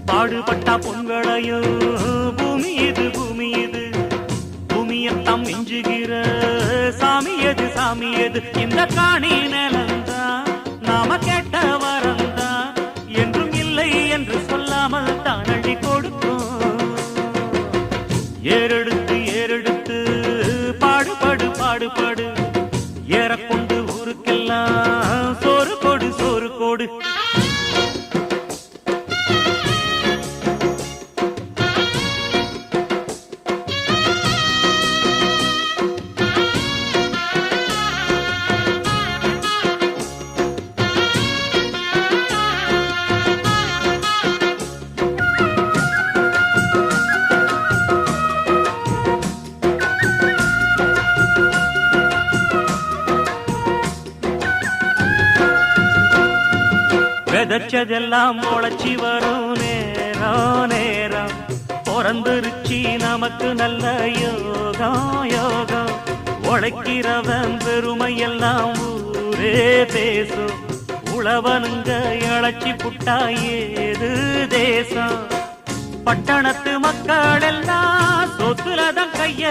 பாடுபட்டா பொன்வளையோ பூமி இது பூமியத்தான் மிஞ்சுகிற சாமி எது இந்த காணி நிலந்தான் நாம கேட்ட வரந்தான் என்றும் இல்லை என்று சொல்லாமல் தான் அழி கொடுக்கும். ஏறெடுத்து பாடுபடு ஏறக்கொண்டு ஊருக்கெல்லாம் சோறு கோடு. விதைச்சதெல்லாம் முளைச்சி வரும் நேரம் பிறந்துருச்சி நமக்கு நல்ல யோகம். உழைக்கிறவன் பெருமையெல்லாம் ஊரே பேசும். உழவனுங்க இழைச்சி புட்டா ஏது தேசம். பட்டணத்து மக்கள் எல்லாம் சொத்துலதான் கைய